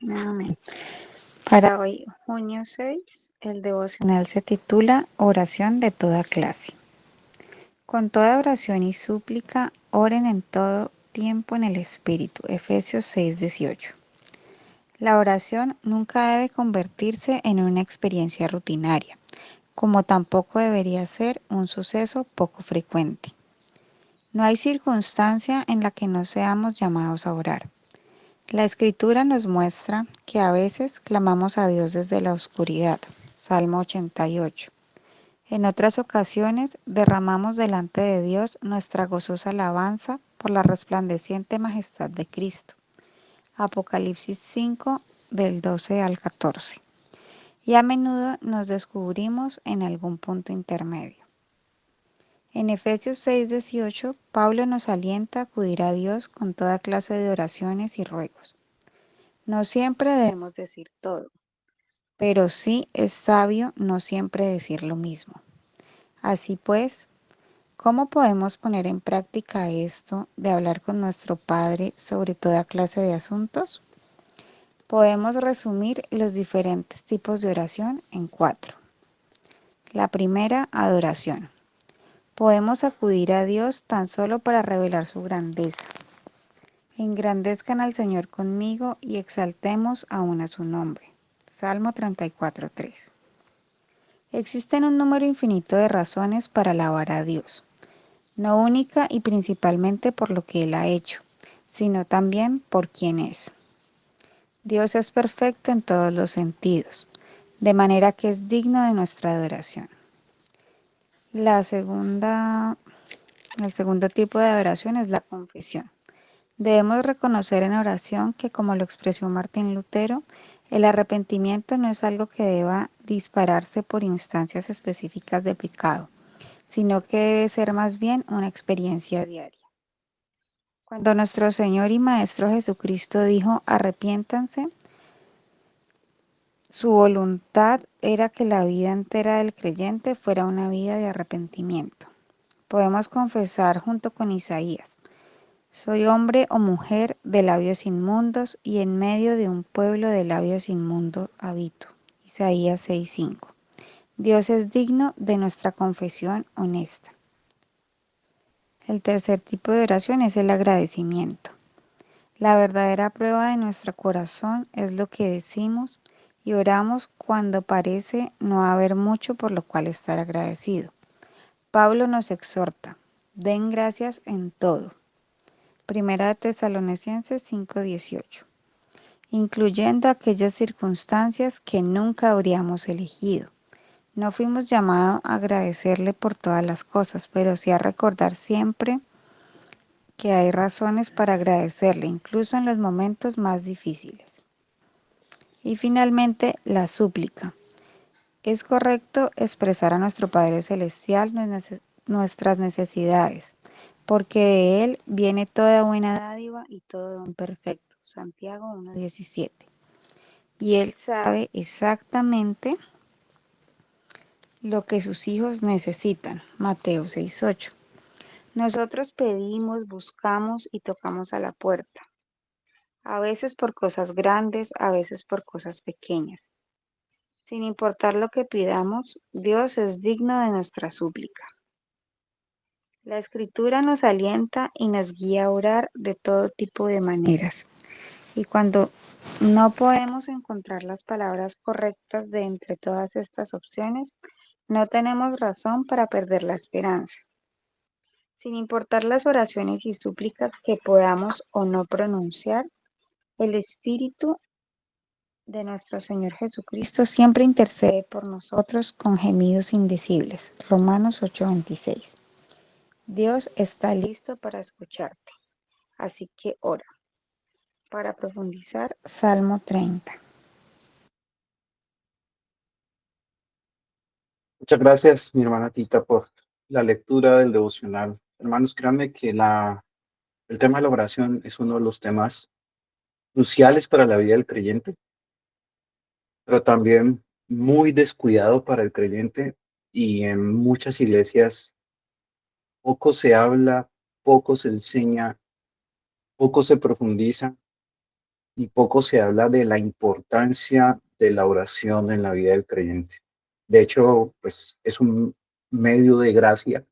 Amén. Para hoy, junio 6, el devocional se titula Oración de toda clase. Con toda oración y súplica, oren en todo tiempo en el Espíritu. Efesios 6:18. La oración nunca debe convertirse en una experiencia rutinaria, como tampoco debería ser un suceso poco frecuente. No hay circunstancia en la que no seamos llamados a orar. La Escritura nos muestra que a veces clamamos a Dios desde la oscuridad. Salmo 88. En otras ocasiones derramamos delante de Dios nuestra gozosa alabanza por la resplandeciente majestad de Cristo. Apocalipsis 5 del 12 al 14. Y a menudo nos descubrimos en algún punto intermedio. En Efesios 6:18, Pablo nos alienta a acudir a Dios con toda clase de oraciones y ruegos. No siempre debemos decir todo, pero sí es sabio no siempre decir lo mismo. Así pues, ¿cómo podemos poner en práctica esto de hablar con nuestro Padre sobre toda clase de asuntos? Podemos resumir los diferentes tipos de oración en 4. La primera, adoración. Podemos acudir a Dios tan solo para revelar su grandeza. Engrandezcan al Señor conmigo y exaltemos aún a su nombre. Salmo 34:3. Existen un número infinito de razones para alabar a Dios, no única y principalmente por lo que Él ha hecho, sino también por quién es. Dios es perfecto en todos los sentidos, de manera que es digno de nuestra adoración. El segundo tipo de adoración es la confesión. Debemos reconocer en oración que, como lo expresó Martín Lutero, el arrepentimiento no es algo que deba dispararse por instancias específicas de pecado, sino que debe ser más bien una experiencia diaria. Cuando nuestro Señor y Maestro Jesucristo dijo, arrepiéntanse, su voluntad era que la vida entera del creyente fuera una vida de arrepentimiento. Podemos confesar junto con Isaías, soy hombre o mujer de labios inmundos y en medio de un pueblo de labios inmundos habito. Isaías 6:5. Dios es digno de nuestra confesión honesta. El tercer tipo de oración es el agradecimiento. La verdadera prueba de nuestro corazón es lo que decimos y oramos cuando parece no haber mucho por lo cual estar agradecido. Pablo nos exhorta, den gracias en todo. Primera de Tesalonicenses 5:18, incluyendo aquellas circunstancias que nunca habríamos elegido. No fuimos llamados a agradecerle por todas las cosas, pero sí a recordar siempre que hay razones para agradecerle, incluso en los momentos más difíciles. Y finalmente, la súplica. Es correcto expresar a nuestro Padre Celestial nuestras necesidades, porque de Él viene toda buena dádiva y todo don perfecto. Santiago 1:17. Y Él sabe exactamente lo que sus hijos necesitan. Mateo 6:8. Nosotros pedimos, buscamos y tocamos a la puerta, a veces por cosas grandes, a veces por cosas pequeñas. Sin importar lo que pidamos, Dios es digno de nuestra súplica. La Escritura nos alienta y nos guía a orar de todo tipo de maneras. Y cuando no podemos encontrar las palabras correctas de entre todas estas opciones, no tenemos razón para perder la esperanza. Sin importar las oraciones y súplicas que podamos o no pronunciar, el Espíritu de nuestro Señor Jesucristo siempre intercede por nosotros con gemidos indecibles. Romanos 8:26. Dios está listo para escucharte, así que ora. Para profundizar, Salmo 30. Muchas gracias, mi hermana Tita, por la lectura del devocional. Hermanos, créanme que el tema de la oración es uno de los temas cruciales para la vida del creyente, pero también muy descuidado para el creyente, y en muchas iglesias poco se habla, poco se enseña, poco se profundiza, y poco se habla de la importancia de la oración en la vida del creyente. De hecho, pues es un medio de gracia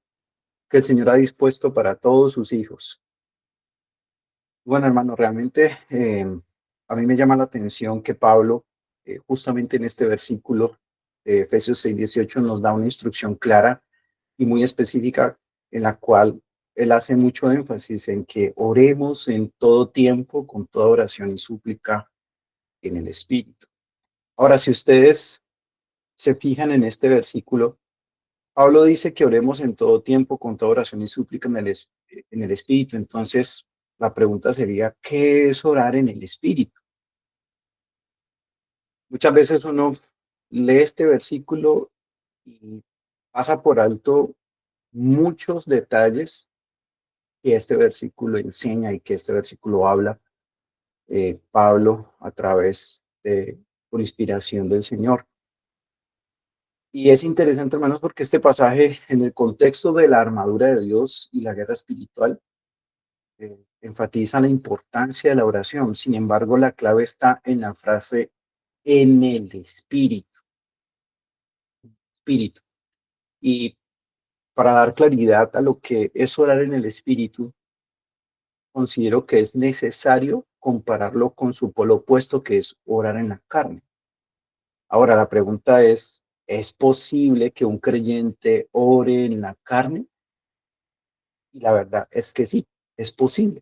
que el Señor ha dispuesto para todos sus hijos. Bueno, hermano, realmente a mí me llama la atención que Pablo, justamente en este versículo de Efesios 6:18, nos da una instrucción clara y muy específica en la cual él hace mucho énfasis en que oremos en todo tiempo con toda oración y súplica en el Espíritu. Ahora, si ustedes se fijan en este versículo, Pablo dice que oremos en todo tiempo con toda oración y súplica en el Espíritu. Entonces, la pregunta sería, ¿qué es orar en el Espíritu? Muchas veces uno lee este versículo y pasa por alto muchos detalles que este versículo enseña y que este versículo habla, Pablo a través de, por inspiración del Señor. Y es interesante, hermanos, porque este pasaje, en el contexto de la armadura de Dios y la guerra espiritual, enfatiza la importancia de la oración. Sin embargo, la clave está en la frase en el espíritu, espíritu. Y para dar claridad a lo que es orar en el espíritu, considero que es necesario compararlo con su polo opuesto, que es orar en la carne. Ahora, la pregunta ¿es posible que un creyente ore en la carne? Y la verdad es que sí, es posible.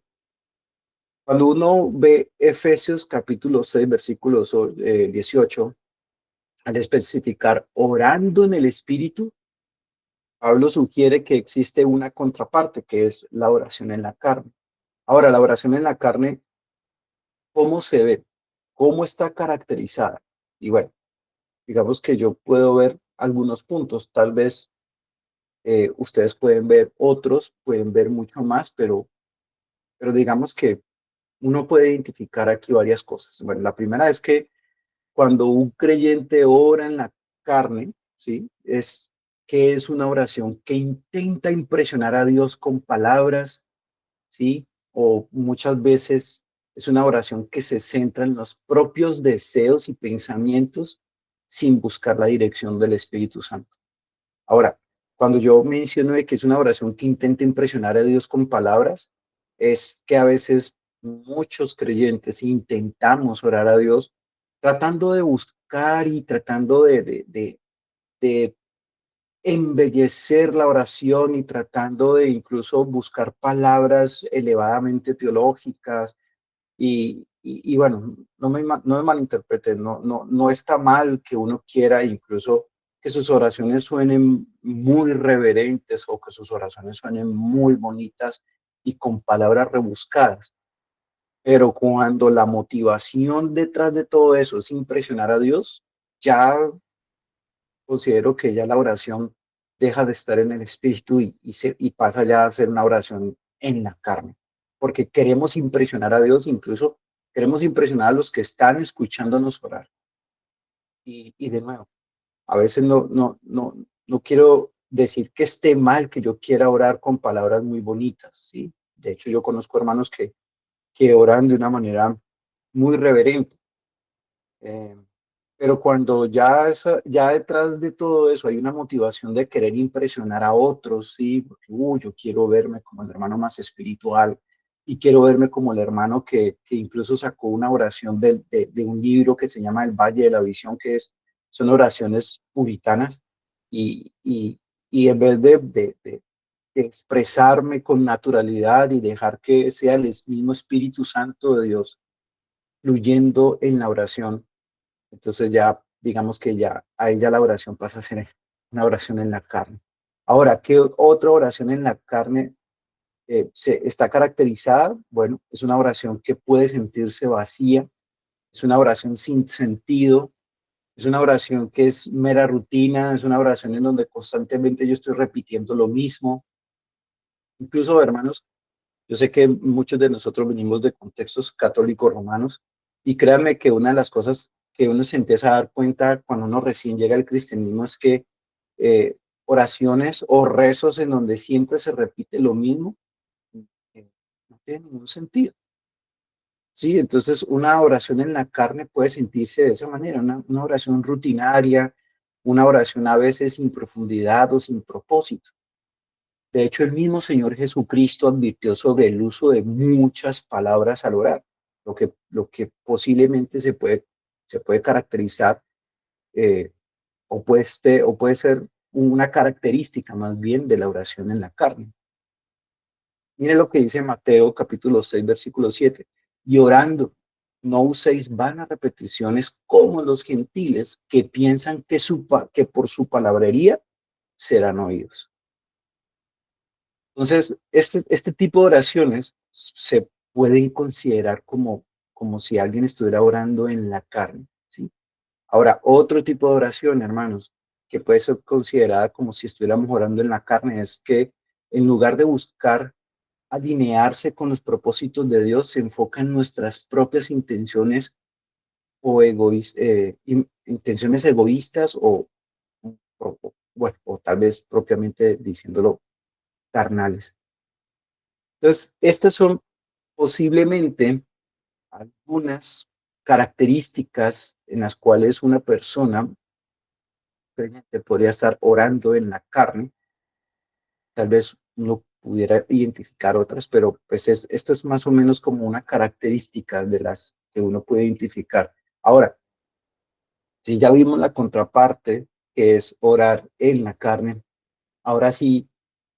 Cuando uno ve Efesios capítulo 6, versículos 18, al especificar orando en el Espíritu, Pablo sugiere que existe una contraparte, que es la oración en la carne. Ahora, la oración en la carne, ¿cómo se ve? ¿Cómo está caracterizada? Y bueno, digamos que yo puedo ver algunos puntos, tal vez ustedes pueden ver otros, pueden ver mucho más, pero digamos que uno puede identificar aquí varias cosas. Bueno, la primera es que cuando un creyente ora en la carne, ¿sí? Es que es una oración que intenta impresionar a Dios con palabras, ¿sí? O muchas veces es una oración que se centra en los propios deseos y pensamientos sin buscar la dirección del Espíritu Santo. Ahora, cuando yo menciono de que es una oración que intenta impresionar a Dios con palabras, es que a veces muchos creyentes intentamos orar a Dios tratando de buscar y tratando de embellecer la oración y tratando de incluso buscar palabras elevadamente teológicas y bueno, no me malinterpreten, no está mal que uno quiera incluso que sus oraciones suenen muy reverentes o que sus oraciones suenen muy bonitas y con palabras rebuscadas. Pero cuando la motivación detrás de todo eso es impresionar a Dios, ya considero que ya la oración deja de estar en el espíritu y pasa ya a ser una oración en la carne, porque queremos impresionar a Dios, incluso queremos impresionar a los que están escuchándonos orar. Y de nuevo, a veces no quiero decir que esté mal que yo quiera orar con palabras muy bonitas, ¿sí? De hecho, yo conozco hermanos que oran de una manera muy reverente. Eh, pero cuando ya detrás de todo eso hay una motivación de querer impresionar a otros, sí, porque yo quiero verme como el hermano más espiritual y quiero verme como el hermano que incluso sacó una oración de un libro que se llama El Valle de la Visión, son oraciones puritanas y en vez de expresarme con naturalidad y dejar que sea el mismo Espíritu Santo de Dios fluyendo en la oración, entonces ya digamos que ya ahí ya la oración pasa a ser una oración en la carne. Ahora, ¿qué otra oración en la carne está caracterizada? Bueno, es una oración que puede sentirse vacía, es una oración sin sentido, es una oración que es mera rutina, es una oración en donde constantemente yo estoy repitiendo lo mismo. Incluso, hermanos, yo sé que muchos de nosotros venimos de contextos católicos romanos y créanme que una de las cosas que uno se empieza a dar cuenta cuando uno recién llega al cristianismo es que oraciones o rezos en donde siempre se repite lo mismo, no tiene ningún sentido. Sí, entonces una oración en la carne puede sentirse de esa manera, una oración rutinaria, una oración a veces sin profundidad o sin propósito. De hecho, el mismo Señor Jesucristo advirtió sobre el uso de muchas palabras al orar, lo que posiblemente se puede caracterizar eh, o puede ser una característica más bien de la oración en la carne. Mire lo que dice Mateo capítulo 6 versículo 7. Y orando, no uséis vanas repeticiones como los gentiles que piensan que por su palabrería serán oídos. Entonces, este tipo de oraciones se pueden considerar como si alguien estuviera orando en la carne, ¿sí? Ahora, otro tipo de oración, hermanos, que puede ser considerada como si estuviéramos orando en la carne, es que en lugar de buscar alinearse con los propósitos de Dios, se enfoca en nuestras propias intenciones intenciones egoístas o tal vez propiamente diciéndolo, carnales. Entonces, estas son posiblemente algunas características en las cuales una persona creyente podría estar orando en la carne. Tal vez uno pudiera identificar otras, pero pues esto es más o menos como una característica de las que uno puede identificar. Ahora, si ya vimos la contraparte, que es orar en la carne, ahora sí,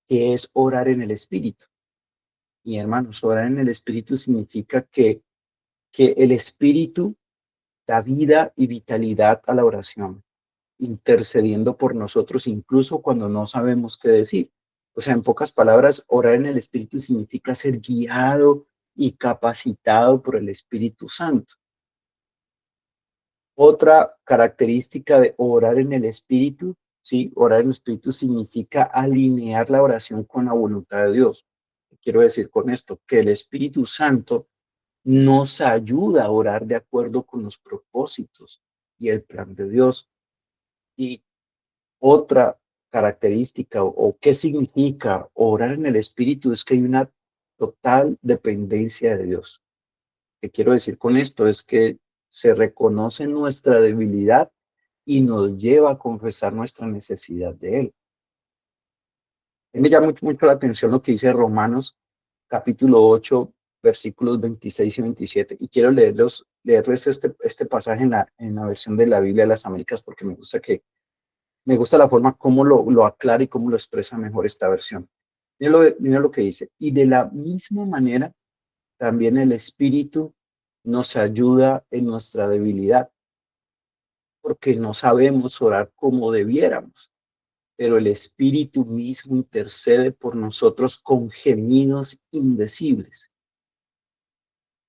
¿qué es orar en el espíritu? Y hermanos, orar en el espíritu significa que el espíritu da vida y vitalidad a la oración, intercediendo por nosotros incluso cuando no sabemos qué decir. O sea, en pocas palabras, orar en el Espíritu significa ser guiado y capacitado por el Espíritu Santo. Otra característica de orar en el Espíritu, ¿sí? Orar en el Espíritu significa alinear la oración con la voluntad de Dios. Quiero decir con esto que el Espíritu Santo nos ayuda a orar de acuerdo con los propósitos y el plan de Dios. Y otra característica o qué significa orar en el Espíritu es que hay una total dependencia de Dios. ¿Qué quiero decir con esto? Es que se reconoce nuestra debilidad y nos lleva a confesar nuestra necesidad de Él. Me llama mucho la atención lo que dice Romanos capítulo 8 versículos 26 y 27. Y quiero leerles este pasaje en la versión de la Biblia de las Américas porque me gusta la forma como lo aclara y cómo lo expresa mejor esta versión. Mira lo que dice. Y de la misma manera, también el Espíritu nos ayuda en nuestra debilidad, porque no sabemos orar como debiéramos, pero el Espíritu mismo intercede por nosotros con gemidos indecibles.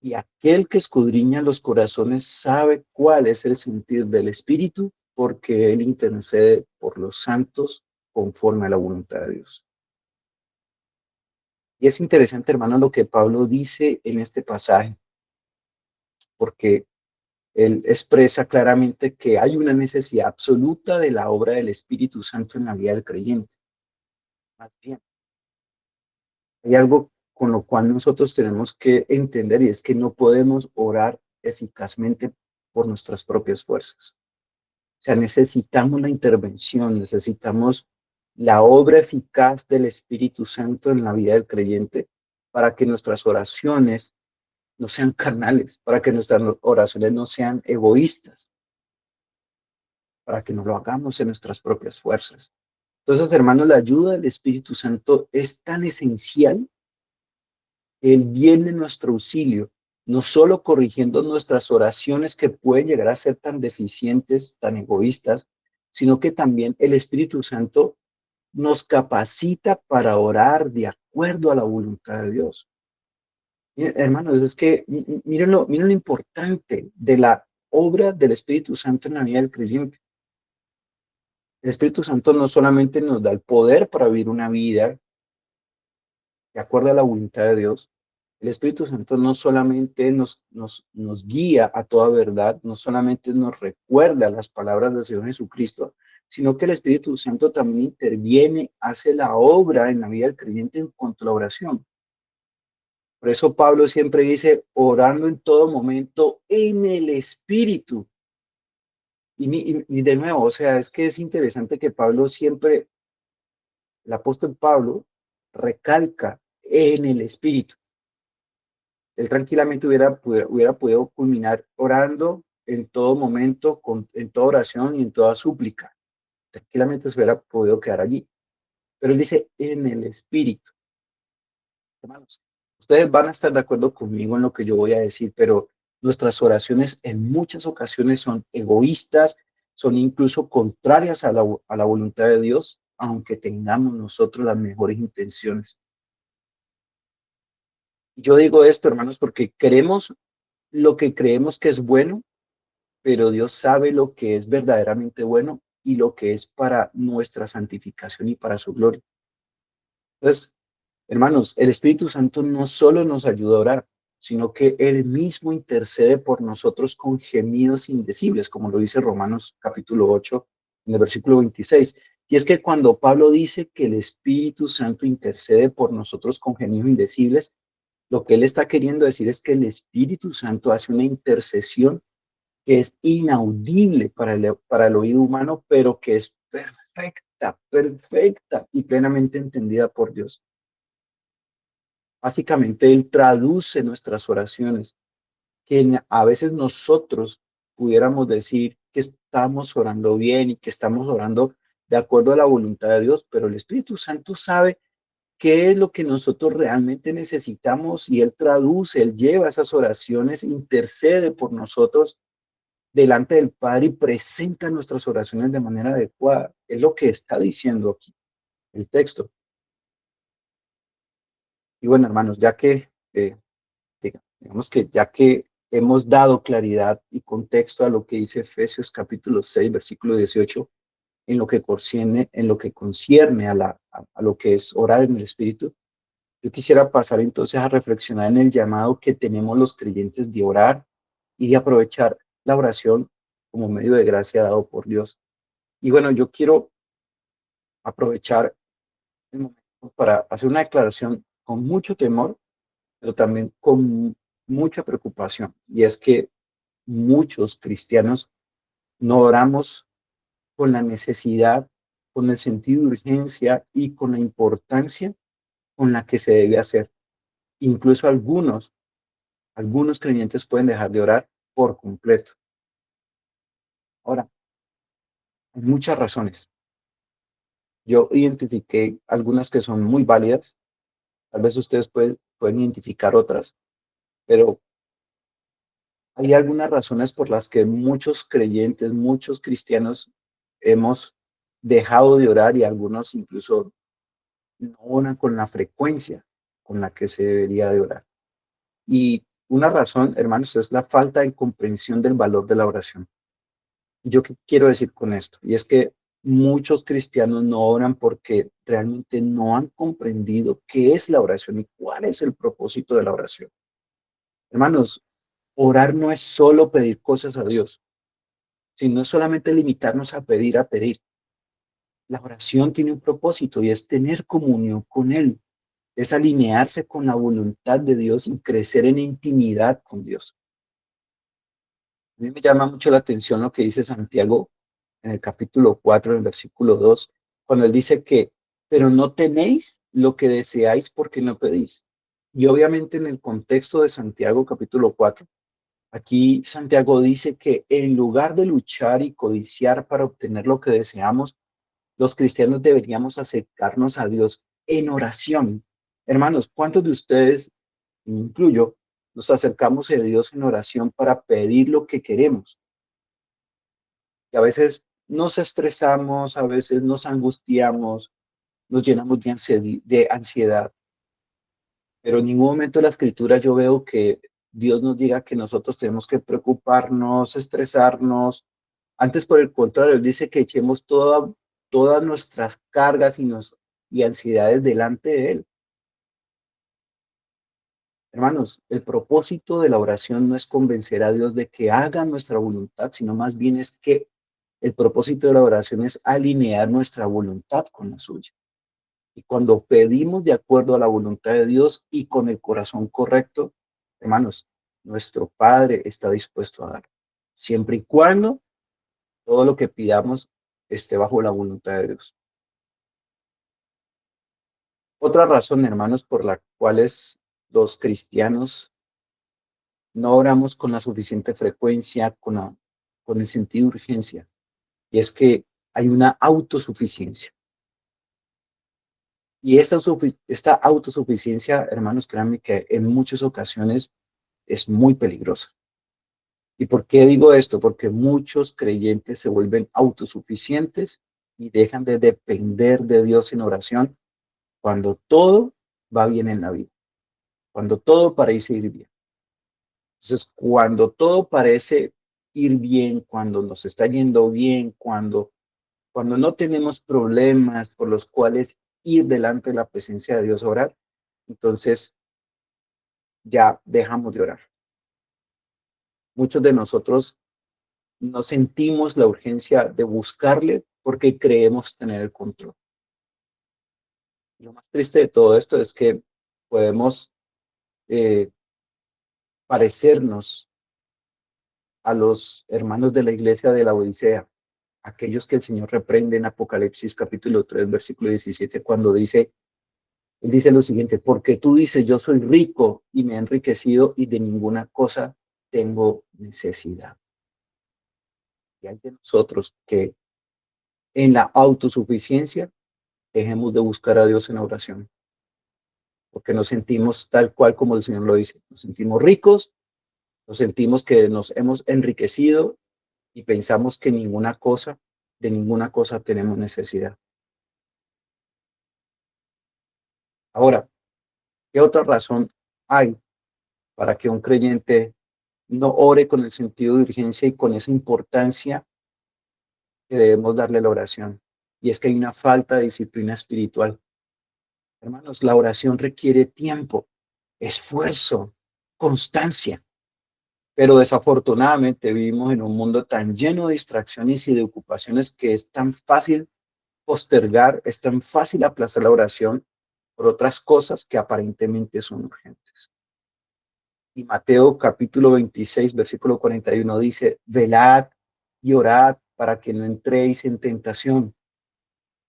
Y aquel que escudriña los corazones sabe cuál es el sentir del Espíritu, porque Él intercede por los santos conforme a la voluntad de Dios. Y es interesante, hermano, lo que Pablo dice en este pasaje, porque él expresa claramente que hay una necesidad absoluta de la obra del Espíritu Santo en la vida del creyente. Más bien, hay algo con lo cual nosotros tenemos que entender y es que no podemos orar eficazmente por nuestras propias fuerzas. O sea, necesitamos la intervención, necesitamos la obra eficaz del Espíritu Santo en la vida del creyente para que nuestras oraciones no sean carnales, para que nuestras oraciones no sean egoístas, para que no lo hagamos en nuestras propias fuerzas. Entonces, hermanos, la ayuda del Espíritu Santo es tan esencial que Él viene en nuestro auxilio, no solo corrigiendo nuestras oraciones que pueden llegar a ser tan deficientes, tan egoístas, sino que también el Espíritu Santo nos capacita para orar de acuerdo a la voluntad de Dios. Hermanos, es que miren lo importante de la obra del Espíritu Santo en la vida del creyente. El Espíritu Santo no solamente nos da el poder para vivir una vida de acuerdo a la voluntad de Dios, el Espíritu Santo no solamente nos guía a toda verdad, no solamente nos recuerda las palabras del Señor Jesucristo, sino que el Espíritu Santo también interviene, hace la obra en la vida del creyente en cuanto a la oración. Por eso Pablo siempre dice, orando en todo momento en el Espíritu. Y de nuevo, o sea, es que es interesante que Pablo siempre, el apóstol Pablo, recalca en el Espíritu. Él tranquilamente hubiera podido culminar orando en todo momento, en toda oración y en toda súplica. Tranquilamente se hubiera podido quedar allí. Pero él dice en el Espíritu. Hermanos, ustedes van a estar de acuerdo conmigo en lo que yo voy a decir, pero nuestras oraciones en muchas ocasiones son egoístas, son incluso contrarias a la voluntad de Dios, aunque tengamos nosotros las mejores intenciones. Yo digo esto, hermanos, porque queremos lo que creemos que es bueno, pero Dios sabe lo que es verdaderamente bueno y lo que es para nuestra santificación y para su gloria. Entonces, hermanos, el Espíritu Santo no solo nos ayuda a orar, sino que Él mismo intercede por nosotros con gemidos indecibles, como lo dice Romanos capítulo 8, en el versículo 26. Y es que cuando Pablo dice que el Espíritu Santo intercede por nosotros con gemidos indecibles, lo que él está queriendo decir es que el Espíritu Santo hace una intercesión que es inaudible para el oído humano, pero que es perfecta, perfecta y plenamente entendida por Dios. Básicamente, Él traduce nuestras oraciones, que a veces nosotros pudiéramos decir que estamos orando bien y que estamos orando de acuerdo a la voluntad de Dios, pero el Espíritu Santo sabe qué es lo que nosotros realmente necesitamos y Él traduce, Él lleva esas oraciones, intercede por nosotros delante del Padre y presenta nuestras oraciones de manera adecuada. Es lo que está diciendo aquí el texto. Y bueno, hermanos, ya que digamos que ya que hemos dado claridad y contexto a lo que dice Efesios capítulo 6, versículo 18, en lo que concierne a lo que es orar en el Espíritu, yo quisiera pasar entonces a reflexionar en el llamado que tenemos los creyentes de orar y de aprovechar la oración como medio de gracia dado por Dios. Y bueno, yo quiero aprovechar el momento para hacer una declaración con mucho temor, pero también con mucha preocupación. Y es que muchos cristianos no oramos con la necesidad, con el sentido de urgencia y con la importancia con la que se debe hacer. Incluso algunos creyentes pueden dejar de orar por completo. Ahora, hay muchas razones. Yo identifiqué algunas que son muy válidas. Tal vez ustedes pueden identificar otras, pero hay algunas razones por las que muchos creyentes, muchos cristianos hemos dejado de orar y algunos incluso no oran con la frecuencia con la que se debería de orar. Y una razón, hermanos, es la falta de comprensión del valor de la oración. ¿Yo qué quiero decir con esto? Y es que muchos cristianos no oran porque realmente no han comprendido qué es la oración y cuál es el propósito de la oración. Hermanos, orar no es solo pedir cosas a Dios, sino solamente limitarnos a pedir, a pedir. La oración tiene un propósito y es tener comunión con Él, es alinearse con la voluntad de Dios y crecer en intimidad con Dios. A mí me llama mucho la atención lo que dice Santiago en el capítulo 4, en el versículo 2, cuando él dice que, pero no tenéis lo que deseáis porque no pedís. Y obviamente en el contexto de Santiago capítulo 4, aquí Santiago dice que en lugar de luchar y codiciar para obtener lo que deseamos, los cristianos deberíamos acercarnos a Dios en oración. Hermanos, ¿cuántos de ustedes, me incluyo, nos acercamos a Dios en oración para pedir lo que queremos? Y a veces nos estresamos, a veces nos angustiamos, nos llenamos de ansiedad, pero en ningún momento de la escritura yo veo que Dios nos diga que nosotros tenemos que preocuparnos, estresarnos. Antes, por el contrario, Él dice que echemos todas nuestras cargas y ansiedades delante de Él. Hermanos, el propósito de la oración no es convencer a Dios de que haga nuestra voluntad, sino más bien es que el propósito de la oración es alinear nuestra voluntad con la suya. Y cuando pedimos de acuerdo a la voluntad de Dios y con el corazón correcto, hermanos, nuestro Padre está dispuesto a dar, siempre y cuando todo lo que pidamos esté bajo la voluntad de Dios. Otra razón, hermanos, por la cuales los cristianos no oramos con la suficiente frecuencia, con el sentido de urgencia, y es que hay una autosuficiencia. Y esta autosuficiencia, hermanos, créanme que en muchas ocasiones es muy peligrosa. ¿Y por qué digo esto? Porque muchos creyentes se vuelven autosuficientes y dejan de depender de Dios en oración cuando todo va bien en la vida, cuando todo parece ir bien. Entonces, cuando todo parece ir bien, cuando nos está yendo bien, cuando no tenemos problemas por los cuales ir delante de la presencia de Dios a orar, entonces ya dejamos de orar. Muchos de nosotros no sentimos la urgencia de buscarle porque creemos tener el control. Lo más triste de todo esto es que podemos eh, parecernos a los hermanos de la iglesia de la Odisea, aquellos que el Señor reprende en Apocalipsis capítulo 3, versículo 17, cuando dice, él dice lo siguiente, porque tú dices, yo soy rico y me he enriquecido y de ninguna cosa tengo necesidad. Y hay de nosotros que en la autosuficiencia dejemos de buscar a Dios en oración, porque nos sentimos tal cual como el Señor lo dice, nos sentimos ricos, nos sentimos que nos hemos enriquecido y pensamos que de ninguna cosa tenemos necesidad. Ahora, ¿qué otra razón hay para que un creyente no ore con el sentido de urgencia y con esa importancia que debemos darle a la oración? Y es que hay una falta de disciplina espiritual. Hermanos, la oración requiere tiempo, esfuerzo, constancia. Pero desafortunadamente vivimos en un mundo tan lleno de distracciones y de ocupaciones que es tan fácil postergar, es tan fácil aplazar la oración por otras cosas que aparentemente son urgentes. Y Mateo capítulo 26, versículo 41 dice, velad y orad para que no entréis en tentación.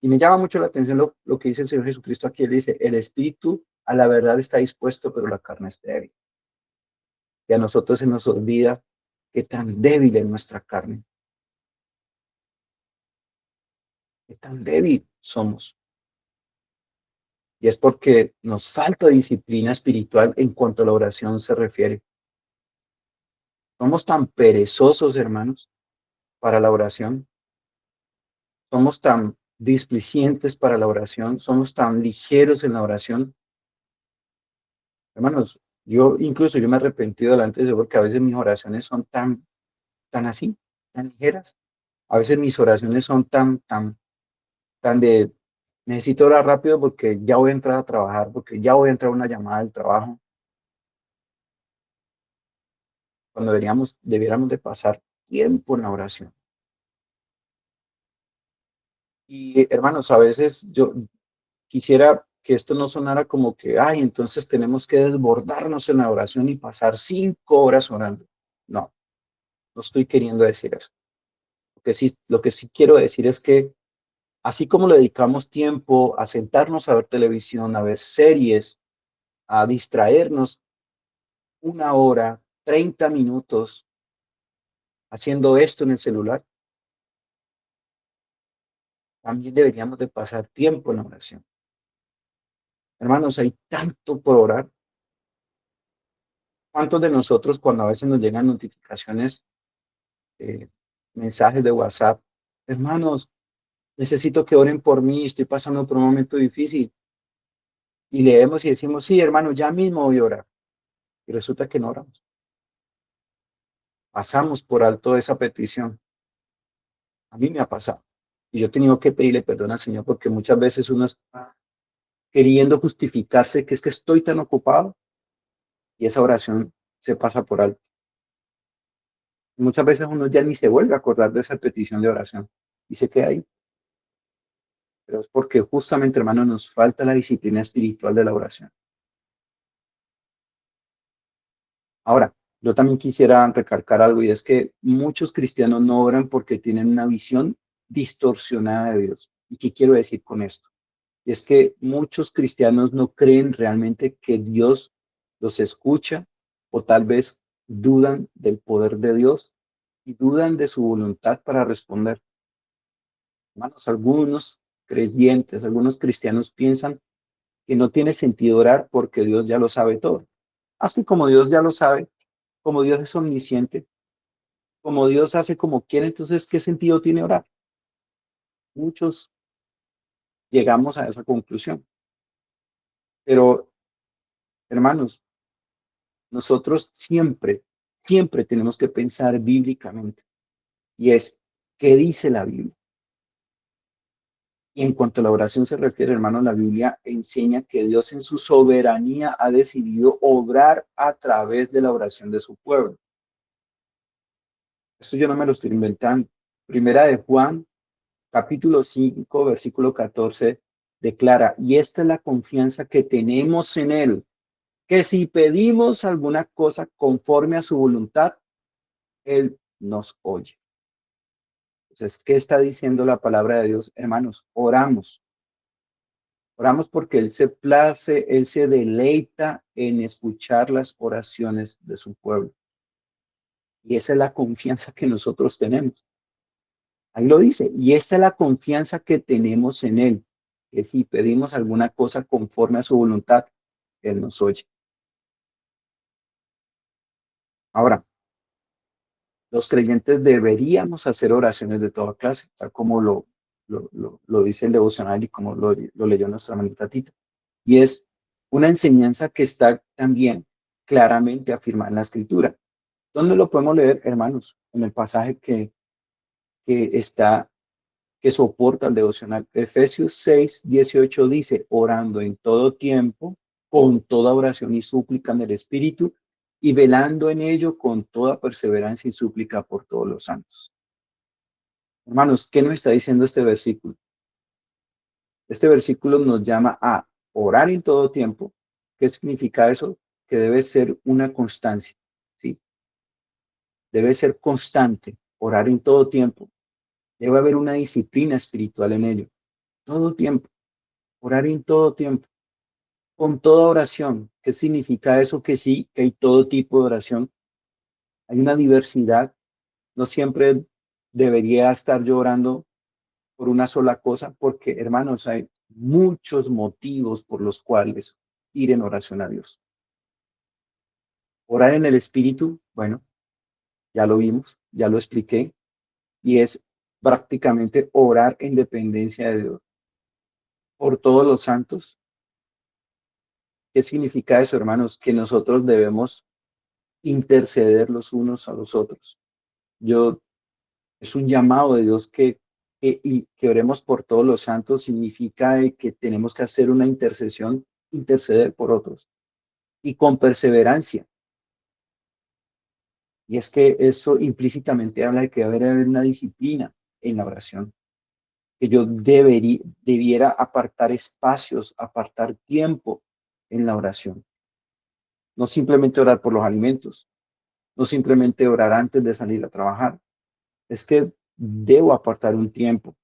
Y me llama mucho la atención lo que dice el Señor Jesucristo aquí. Él dice, el espíritu a la verdad está dispuesto, pero la carne es débil. Y a nosotros se nos olvida que tan débil es nuestra carne, que tan débil somos. Y es porque nos falta disciplina espiritual en cuanto a la oración se refiere. Somos tan perezosos, hermanos, para la oración. Somos tan displicentes para la oración. Somos tan ligeros en la oración. Hermanos, yo me he arrepentido delante de Dios porque a veces mis oraciones son tan así, tan ligeras. A veces mis oraciones son tan de necesito orar rápido porque ya voy a entrar a trabajar, porque ya voy a entrar a una llamada del trabajo, cuando debiéramos de pasar tiempo en la oración. Y hermanos, a veces yo quisiera que esto no sonara como que, ay, entonces tenemos que desbordarnos en la oración y pasar 5 horas orando. No, no estoy queriendo decir eso. Lo que sí quiero decir es que así como le dedicamos tiempo a sentarnos a ver televisión, a ver series, a distraernos 1 hora, 30 minutos haciendo esto en el celular, también deberíamos de pasar tiempo en la oración. Hermanos, hay tanto por orar. ¿Cuántos de nosotros cuando a veces nos llegan notificaciones, eh, mensajes de WhatsApp, hermanos, necesito que oren por mí, estoy pasando por un momento difícil? Y leemos y decimos, sí, hermano, ya mismo voy a orar. Y resulta que no oramos. Pasamos por alto esa petición. A mí me ha pasado. Y yo he tenido que pedirle perdón al Señor porque muchas veces uno está queriendo justificarse que es que estoy tan ocupado y esa oración se pasa por alto. Muchas veces uno ya ni se vuelve a acordar de esa petición de oración y se queda ahí. pero es porque justamente, hermano, nos falta la disciplina espiritual de la oración. Ahora, yo también quisiera recalcar algo y es que muchos cristianos no oran porque tienen una visión distorsionada de Dios. ¿Y qué quiero decir con esto? Y es que muchos cristianos no creen realmente que Dios los escucha o tal vez dudan del poder de Dios y dudan de su voluntad para responder. Hermanos, algunos creyentes, algunos cristianos piensan que no tiene sentido orar porque Dios ya lo sabe todo. Así como Dios ya lo sabe, como Dios es omnisciente, como Dios hace como quiere, entonces, ¿qué sentido tiene orar? Muchos llegamos a esa conclusión. Pero, hermanos, nosotros siempre tenemos que pensar bíblicamente. Y es, ¿qué dice la Biblia? Y en cuanto a la oración se refiere, hermano, la Biblia enseña que Dios en su soberanía ha decidido obrar a través de la oración de su pueblo. Esto yo no me lo estoy inventando. Primera de Juan, capítulo 5 versículo 14 declara, y esta es la confianza que tenemos en Él, que si pedimos alguna cosa conforme a su voluntad, Él nos oye. Entonces, ¿qué está diciendo la palabra de Dios? Hermanos, oramos. Oramos porque Él se place, Él se deleita en escuchar las oraciones de su pueblo. Y esa es la confianza que nosotros tenemos. Ahí lo dice. Y esta es la confianza que tenemos en Él, que si pedimos alguna cosa conforme a su voluntad, Él nos oye. Ahora, los creyentes deberíamos hacer oraciones de toda clase, tal como lo dice el devocional y como lo leyó nuestra hermanita Tita. Y es una enseñanza que está también claramente afirmada en la escritura. ¿Dónde lo podemos leer, hermanos? En el pasaje que está, que soporta el devocional. Efesios 6:18 dice, orando en todo tiempo, con toda oración y súplica en el Espíritu, y velando en ello con toda perseverancia y súplica por todos los santos. Hermanos, ¿qué nos está diciendo este versículo? Este versículo nos llama a orar en todo tiempo. ¿Qué significa eso? Que debe ser una constancia, ¿sí? Debe ser constante, orar en todo tiempo. Debe haber una disciplina espiritual en ello. Todo tiempo, orar en todo tiempo, con toda oración. ¿Qué significa eso? Que sí, que hay todo tipo de oración. Hay una diversidad. No siempre debería estar yo orando por una sola cosa, porque hermanos, hay muchos motivos por los cuales ir en oración a Dios. Orar en el Espíritu, bueno, ya lo vimos, ya lo expliqué, y es prácticamente orar en dependencia de Dios. Por todos los santos, ¿qué significa eso, hermanos? Que nosotros debemos interceder los unos a los otros. Yo, es un llamado de Dios y que oremos por todos los santos significa que tenemos que hacer una intercesión, interceder por otros y con perseverancia. Y es que eso implícitamente habla de que debe haber una disciplina en la oración, que yo debiera apartar espacios, apartar tiempo en la oración. No simplemente orar por los alimentos, no simplemente orar antes de salir a trabajar. Es que debo apartar un tiempo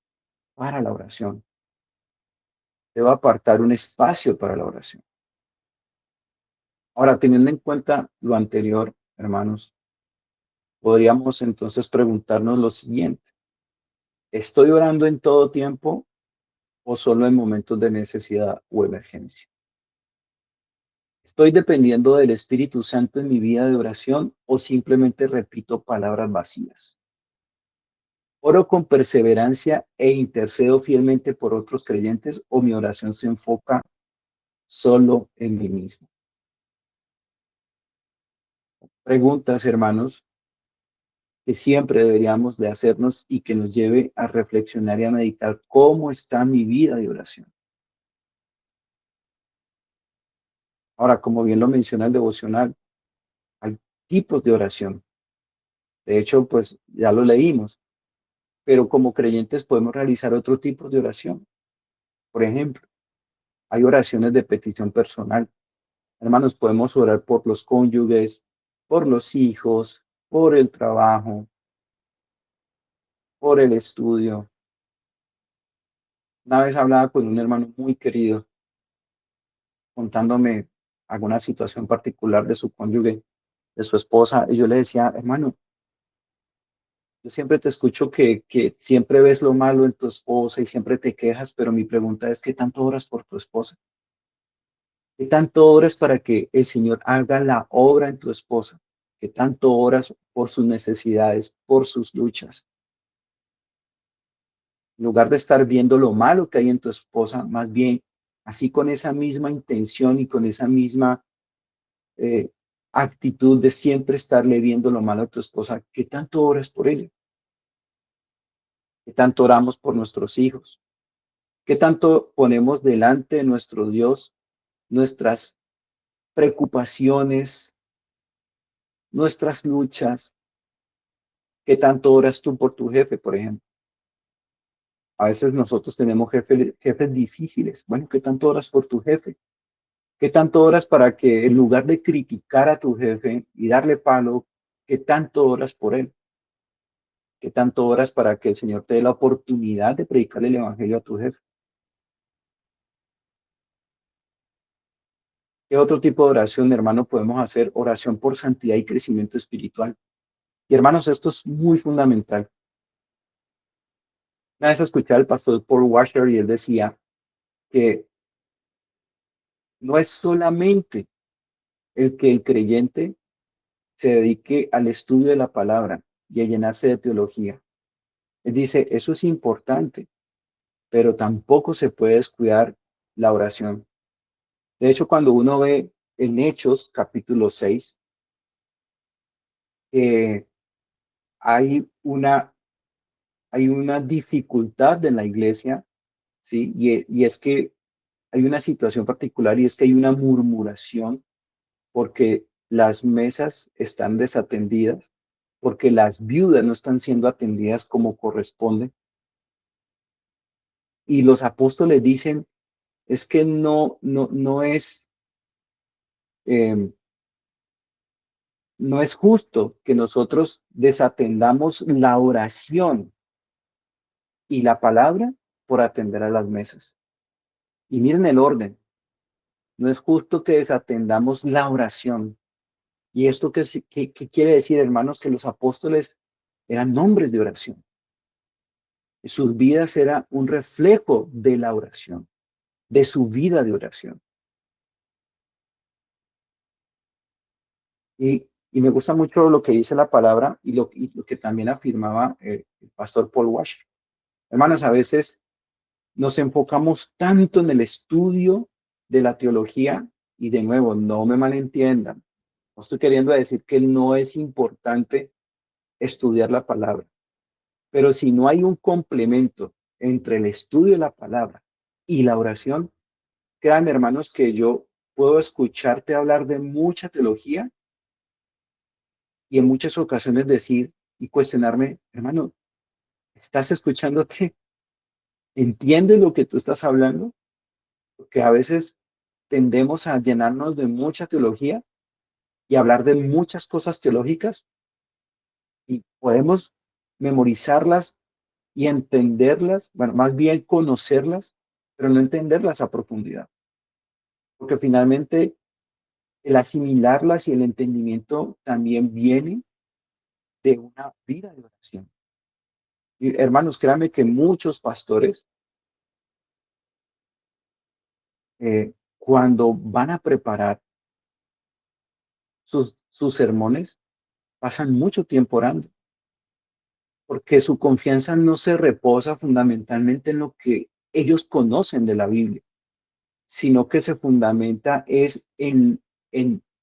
para la oración. Debo apartar un espacio para la oración. Ahora, teniendo en cuenta lo anterior, hermanos, podríamos entonces preguntarnos lo siguiente. ¿Estoy orando en todo tiempo o solo en momentos de necesidad o emergencia? ¿Estoy dependiendo del Espíritu Santo en mi vida de oración o simplemente repito palabras vacías? ¿Oro con perseverancia e intercedo fielmente por otros creyentes o mi oración se enfoca solo en mí mismo? Preguntas, hermanos, que siempre deberíamos de hacernos y que nos lleve a reflexionar y a meditar cómo está mi vida de oración. Ahora, como bien lo menciona el devocional, hay tipos de oración. De hecho, pues ya lo leímos, pero como creyentes podemos realizar otro tipo de oración. Por ejemplo, hay oraciones de petición personal. Hermanos, podemos orar por los cónyuges, por los hijos, por el trabajo, por el estudio. Una vez hablaba con un hermano muy querido, contándome alguna situación particular de su cónyuge, de su esposa, y yo le decía, hermano, yo siempre te escucho que siempre ves lo malo en tu esposa y siempre te quejas, pero mi pregunta es, ¿qué tanto oras por tu esposa? ¿Qué tanto oras para que el Señor haga la obra en tu esposa? ¿Qué tanto oras por sus necesidades, por sus luchas? En lugar de estar viendo lo malo que hay en tu esposa, más bien, así con esa misma intención y con esa misma eh, actitud de siempre estarle viendo lo malo a tu esposa, ¿qué tanto oras por ella? ¿Qué tanto oramos por nuestros hijos? ¿Qué tanto ponemos delante de nuestro Dios nuestras preocupaciones, nuestras luchas? ¿Qué tanto oras tú por tu jefe, por ejemplo? A veces nosotros tenemos jefes difíciles. Bueno, ¿qué tanto oras por tu jefe? ¿Qué tanto oras para que en lugar de criticar a tu jefe y darle palo, qué tanto oras por él? ¿Qué tanto oras para que el Señor te dé la oportunidad de predicarle el evangelio a tu jefe? ¿Qué otro tipo de oración, hermano, podemos hacer? Oración por santidad y crecimiento espiritual. Y hermanos, esto es muy fundamental. Una vez escuché al pastor Paul Washer y él decía que no es solamente el que el creyente se dedique al estudio de la palabra y a llenarse de teología. Él dice, eso es importante, pero tampoco se puede descuidar la oración. De hecho, cuando uno ve en Hechos, capítulo 6, eh, hay una, hay una dificultad en la iglesia, ¿sí? Y es que hay una situación particular y es que hay una murmuración porque las mesas están desatendidas, porque las viudas no están siendo atendidas como corresponde. Y los apóstoles dicen, es que eh, no es justo que nosotros desatendamos la oración y la palabra por atender a las mesas. Y miren el orden, no es justo que desatendamos la oración. ¿Y esto qué quiere decir, hermanos? Que los apóstoles eran hombres de oración. Sus vidas eran un reflejo de la oración, de su vida de oración. Y me gusta mucho lo que dice la palabra y lo que también afirmaba el pastor Paul Washer. Hermanos, a veces nos enfocamos tanto en el estudio de la teología y de nuevo, no me malentiendan. No estoy queriendo decir que no es importante estudiar la palabra, pero si no hay un complemento entre el estudio de la palabra y la oración, créanme, hermanos, que yo puedo escucharte hablar de mucha teología y en muchas ocasiones decir y cuestionarme, hermano, ¿estás escuchándote? ¿Entiendes lo que tú estás hablando? Porque a veces tendemos a llenarnos de mucha teología y hablar de muchas cosas teológicas y podemos memorizarlas y entenderlas, bueno, más bien conocerlas, pero no entenderlas a profundidad. Porque finalmente el asimilarlas y el entendimiento también viene de una vida de oración. Y hermanos, créanme que muchos pastores, cuando van a preparar sus sermones, pasan mucho tiempo orando, porque su confianza no se reposa fundamentalmente en lo que ellos conocen de la Biblia, sino que se fundamenta es en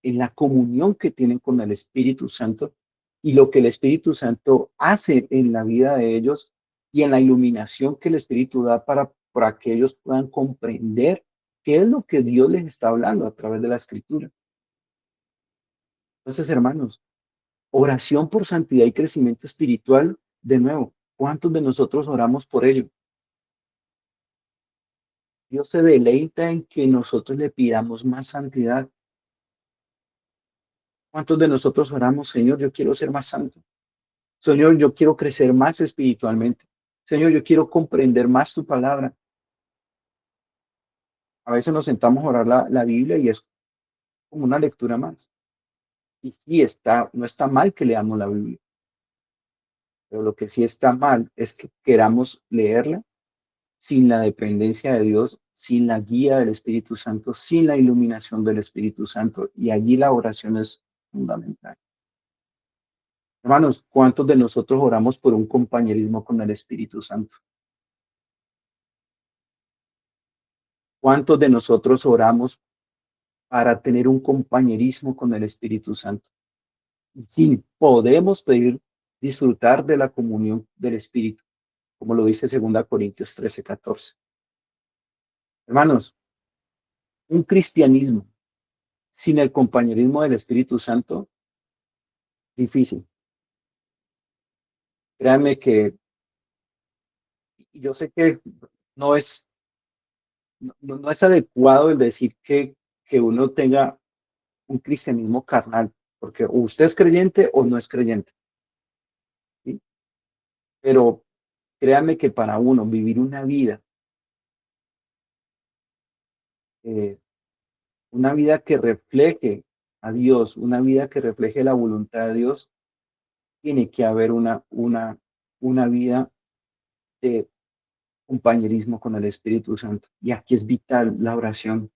la comunión que tienen con el Espíritu Santo y lo que el Espíritu Santo hace en la vida de ellos y en la iluminación que el Espíritu da para que ellos puedan comprender qué es lo que Dios les está hablando a través de la Escritura. Entonces, hermanos, oración por santidad y crecimiento espiritual, de nuevo, ¿cuántos de nosotros oramos por ello? Dios se deleita en que nosotros le pidamos más santidad. ¿Cuántos de nosotros oramos, Señor, yo quiero ser más santo? Señor, yo quiero crecer más espiritualmente. Señor, yo quiero comprender más tu palabra. A veces nos sentamos a orar la Biblia y es como una lectura más. Y sí está, no está mal que leamos la Biblia, pero lo que sí está mal es que queramos leerla sin la dependencia de Dios, sin la guía del Espíritu Santo, sin la iluminación del Espíritu Santo. Y allí la oración es fundamental. Hermanos, ¿cuántos de nosotros oramos por un compañerismo con el Espíritu Santo? ¿Cuántos de nosotros oramos para tener un compañerismo con el Espíritu Santo? Sí, podemos pedir disfrutar de la comunión del Espíritu, como lo dice 2 Corintios 13:14. Hermanos, un cristianismo sin el compañerismo del Espíritu Santo, difícil. Créanme que yo sé que no es, no es adecuado el decir que uno tenga un cristianismo carnal, porque o usted es creyente o no es creyente, ¿sí? Pero créanme que para uno vivir eh, una vida que refleje a Dios, una vida que refleje la voluntad de Dios, tiene que haber una vida de compañerismo con el Espíritu Santo. Y aquí es vital la oración.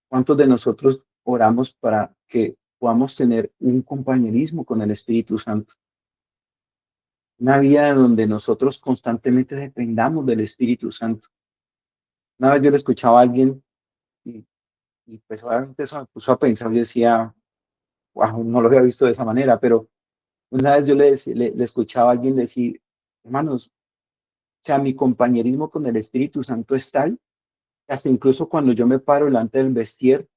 ¿Cuántos de nosotros oramos para que podamos tener un compañerismo con el Espíritu Santo? Una vida en donde nosotros constantemente dependamos del Espíritu Santo. Una vez yo le escuchaba a alguien y, y pues obviamente eso me puso a pensar, yo decía, wow, no lo había visto de esa manera, pero una vez yo le escuchaba a alguien decir, hermanos, o sea, mi compañerismo con el Espíritu Santo es tal, que hasta incluso cuando yo me paro delante del vestir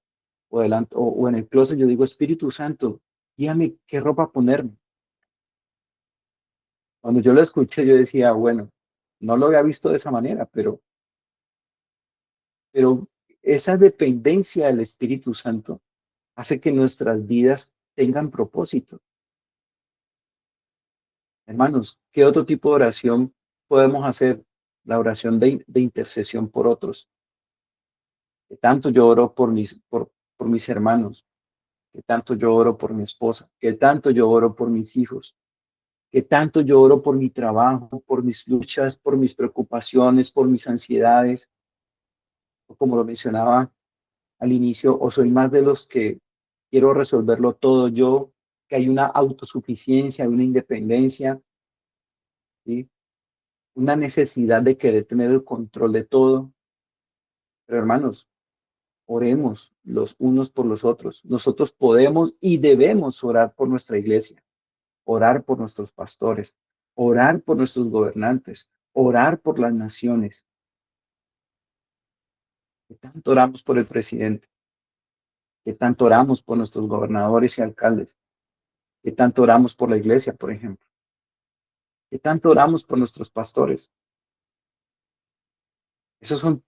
o en el closet, yo digo, Espíritu Santo, dígame qué ropa ponerme. Cuando yo lo escuché, yo decía, bueno, no lo había visto de esa manera, pero esa dependencia del Espíritu Santo hace que nuestras vidas tengan propósito. Hermanos, ¿qué otro tipo de oración podemos hacer? La oración de intercesión por otros. Que tanto yo oro por mis hermanos, que tanto yo oro por mi esposa, que tanto yo oro por mis hijos, que tanto yo oro por mi trabajo, por mis luchas, por mis preocupaciones, por mis ansiedades, o como lo mencionaba al inicio, o soy más de los que quiero resolverlo todo yo, que hay una autosuficiencia, hay una independencia, ¿sí? Una necesidad de querer tener el control de todo. Pero hermanos, oremos los unos por los otros. Nosotros podemos y debemos orar por nuestra iglesia, orar por nuestros pastores, orar por nuestros gobernantes, orar por las naciones. ¿Qué tanto oramos por el presidente? ¿Qué tanto oramos por nuestros gobernadores y alcaldes? ¿Qué tanto oramos por la iglesia, por ejemplo? ¿Qué tanto oramos por nuestros pastores? Esos son,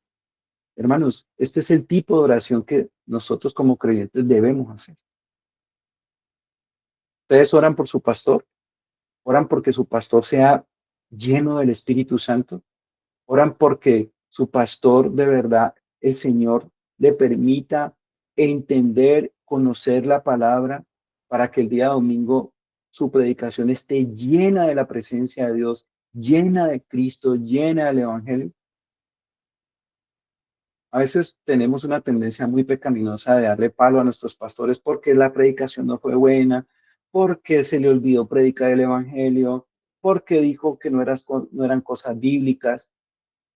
hermanos, este es el tipo de oración que nosotros como creyentes debemos hacer. Ustedes oran por su pastor, oran porque su pastor sea lleno del Espíritu Santo, oran porque su pastor de verdad, el Señor, le permita entender, conocer la palabra para que el día domingo su predicación esté llena de la presencia de Dios, llena de Cristo, llena del Evangelio. A veces tenemos una tendencia muy pecaminosa de darle palo a nuestros pastores porque la predicación no fue buena, porque se le olvidó predicar el Evangelio, porque dijo que no eran cosas bíblicas.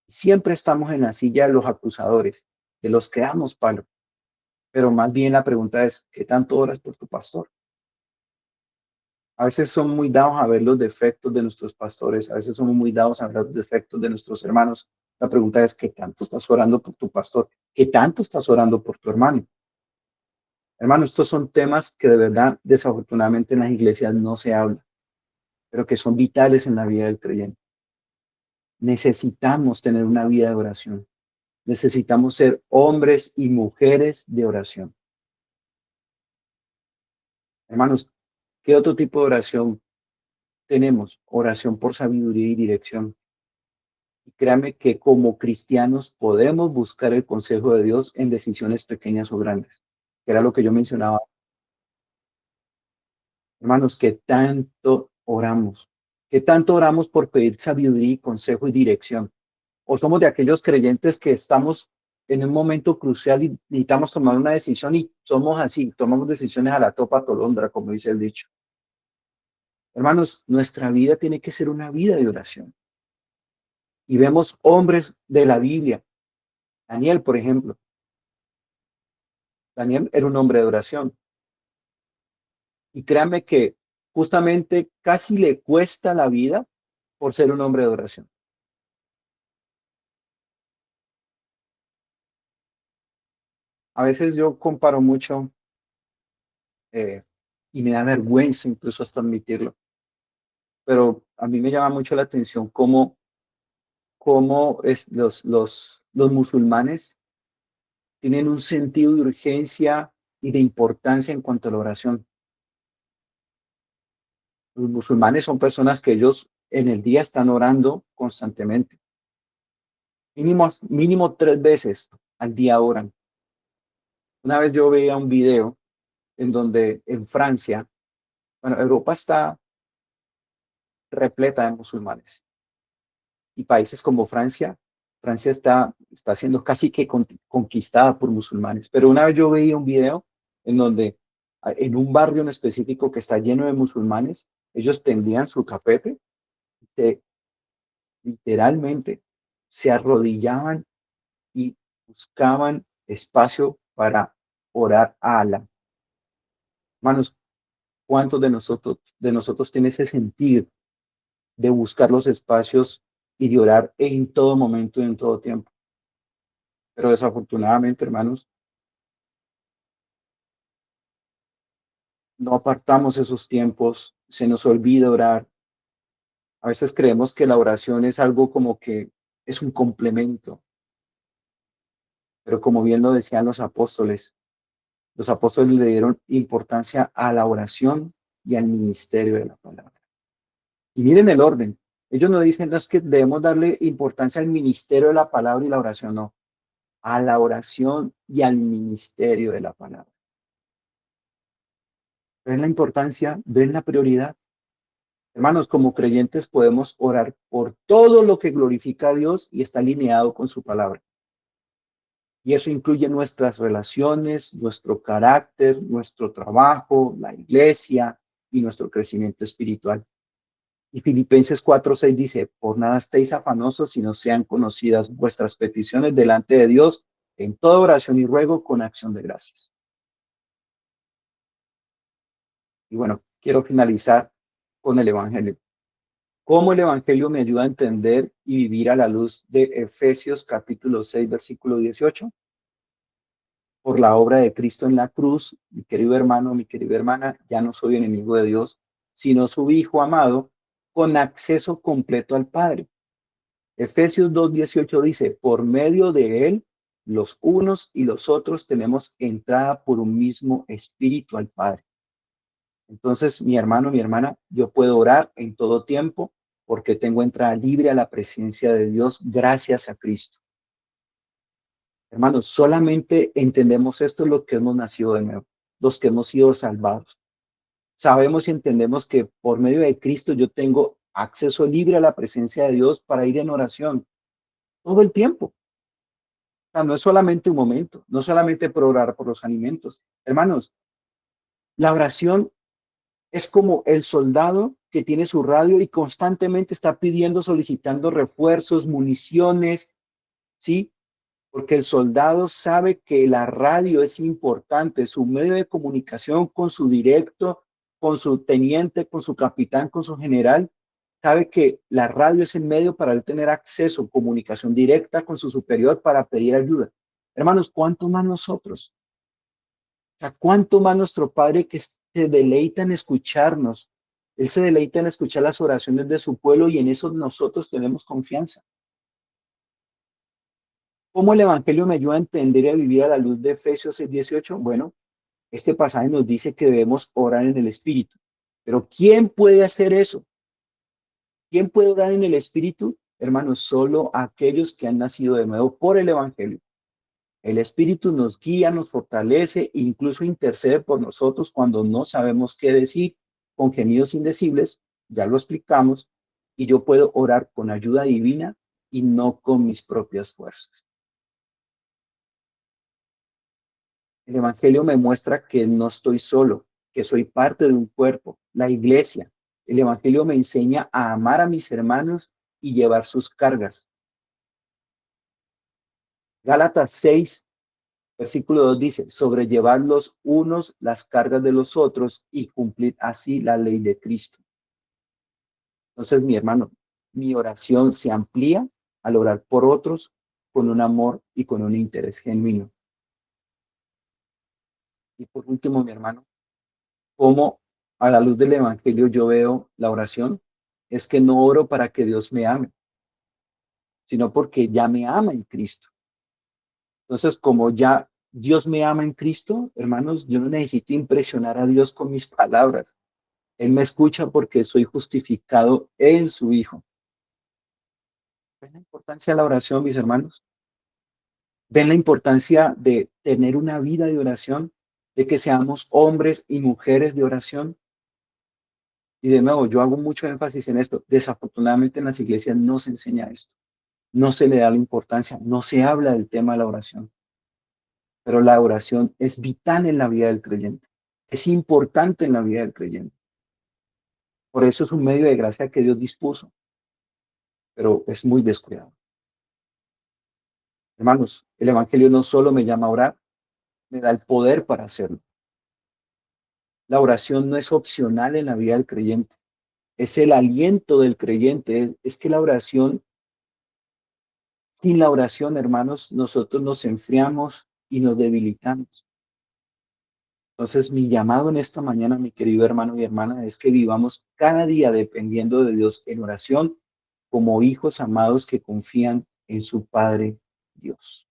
Siempre estamos en la silla de los acusadores, de los que damos palo. Pero más bien la pregunta es, ¿qué tanto oras por tu pastor? A veces somos muy dados a ver los defectos de nuestros pastores, a veces somos muy dados a ver los defectos de nuestros hermanos. La pregunta es, ¿qué tanto estás orando por tu pastor? ¿Qué tanto estás orando por tu hermano? Hermano, estos son temas que de verdad, desafortunadamente en las iglesias no se habla, pero que son vitales en la vida del creyente. Necesitamos tener una vida de oración. Necesitamos ser hombres y mujeres de oración. Hermanos, ¿qué otro tipo de oración tenemos? Oración por sabiduría y dirección. Y créanme que como cristianos podemos buscar el consejo de Dios en decisiones pequeñas o grandes, que era lo que yo mencionaba. Hermanos, ¿qué tanto oramos? ¿Qué tanto oramos por pedir sabiduría, consejo y dirección? ¿O somos de aquellos creyentes que estamos en un momento crucial y necesitamos tomar una decisión y somos así, tomamos decisiones a la topa tolondra, como dice el dicho? Hermanos, nuestra vida tiene que ser una vida de oración. Y vemos hombres de la Biblia. Daniel, por ejemplo. Daniel era un hombre de oración. Y créanme que justamente casi le cuesta la vida por ser un hombre de oración. A veces yo comparo mucho eh, y me da vergüenza incluso hasta admitirlo, pero a mí me llama mucho la atención cómo los musulmanes tienen un sentido de urgencia y de importancia en cuanto a la oración. Los musulmanes son personas que ellos en el día están orando constantemente. Mínimo 3 veces al día oran. Una vez yo veía un video en donde en Francia, bueno, Europa está repleta de musulmanes y países como Francia, Francia está siendo casi que conquistada por musulmanes. Pero una vez yo veía un video en donde en un barrio en específico que está lleno de musulmanes, ellos tendían su tapete, se, literalmente se arrodillaban y buscaban espacio para orar a Alá. Hermanos, ¿cuántos de nosotros tiene ese sentir de buscar los espacios y de orar en todo momento y en todo tiempo? Pero desafortunadamente, hermanos, no apartamos esos tiempos, se nos olvida orar. A veces creemos que la oración es algo como que es un complemento, pero como bien lo decían los apóstoles le dieron importancia a la oración y al ministerio de la palabra. Y miren el orden. Ellos no dicen, no es que debemos darle importancia al ministerio de la palabra y la oración, no, a la oración y al ministerio de la palabra. ¿Ven la importancia? ¿Ven la prioridad? Hermanos, como creyentes podemos orar por todo lo que glorifica a Dios y está alineado con su palabra. Y eso incluye nuestras relaciones, nuestro carácter, nuestro trabajo, la iglesia y nuestro crecimiento espiritual. Y Filipenses 4:6 dice, por nada estéis afanosos, sino sean conocidas vuestras peticiones delante de Dios en toda oración y ruego con acción de gracias. Y bueno, quiero finalizar con el Evangelio. ¿Cómo el Evangelio me ayuda a entender y vivir a la luz de Efesios capítulo 6, versículo 18? Por la obra de Cristo en la cruz, mi querido hermano, mi querida hermana, ya no soy enemigo de Dios, sino su Hijo amado, con acceso completo al Padre. Efesios 2:18 dice, por medio de él, los unos y los otros tenemos entrada por un mismo espíritu al Padre. Entonces, mi hermano, mi hermana, yo puedo orar en todo tiempo porque tengo entrada libre a la presencia de Dios gracias a Cristo. Hermanos, solamente entendemos esto los que hemos nacido de nuevo, los que hemos sido salvados. Sabemos y entendemos que por medio de Cristo yo tengo acceso libre a la presencia de Dios para ir en oración todo el tiempo. O sea, no es solamente un momento, no solamente por orar por los alimentos. Hermanos, la oración es como el soldado que tiene su radio y constantemente está pidiendo, solicitando refuerzos, municiones, ¿sí? Porque el soldado sabe que la radio es importante, su medio de comunicación con su directo, con su teniente, con su capitán, con su general, sabe que la radio es el medio para él tener acceso, comunicación directa con su superior para pedir ayuda. Hermanos, ¿cuánto más nosotros? O sea, ¿cuánto más nuestro Padre que se deleita en escucharnos? Él se deleita en escuchar las oraciones de su pueblo y en eso nosotros tenemos confianza. ¿Cómo el Evangelio me ayuda a entender y a vivir a la luz de Efesios 6:18? Bueno, este pasaje nos dice que debemos orar en el Espíritu. Pero ¿quién puede hacer eso? ¿Quién puede orar en el Espíritu? Hermanos, solo aquellos que han nacido de nuevo por el Evangelio. El Espíritu nos guía, nos fortalece, incluso intercede por nosotros cuando no sabemos qué decir, con gemidos indecibles, ya lo explicamos, y yo puedo orar con ayuda divina y no con mis propias fuerzas. El Evangelio me muestra que no estoy solo, que soy parte de un cuerpo, la iglesia. El Evangelio me enseña a amar a mis hermanos y llevar sus cargas. Gálatas 6, versículo 2 dice, sobrellevar los unos las cargas de los otros y cumplir así la ley de Cristo. Entonces, mi hermano, mi oración se amplía al orar por otros con un amor y con un interés genuino. Y por último, mi hermano, cómo a la luz del Evangelio yo veo la oración, es que no oro para que Dios me ame, sino porque ya me ama en Cristo. Entonces, como ya Dios me ama en Cristo, hermanos, yo no necesito impresionar a Dios con mis palabras. Él me escucha porque soy justificado en su Hijo. ¿Ven la importancia de la oración, mis hermanos? ¿Ven la importancia de tener una vida de oración? De que seamos hombres y mujeres de oración. Y de nuevo, yo hago mucho énfasis en esto. Desafortunadamente en las iglesias no se enseña esto. No se le da la importancia, no se habla del tema de la oración. Pero la oración es vital en la vida del creyente. Es importante en la vida del creyente. Por eso es un medio de gracia que Dios dispuso, pero es muy descuidado. Hermanos, el Evangelio no solo me llama a orar, me da el poder para hacerlo. La oración no es opcional en la vida del creyente, es el aliento del creyente. Es que la oración, sin la oración, hermanos, nosotros nos enfriamos y nos debilitamos. Entonces, mi llamado en esta mañana, mi querido hermano y hermana, es que vivamos cada día dependiendo de Dios en oración como hijos amados que confían en su Padre Dios.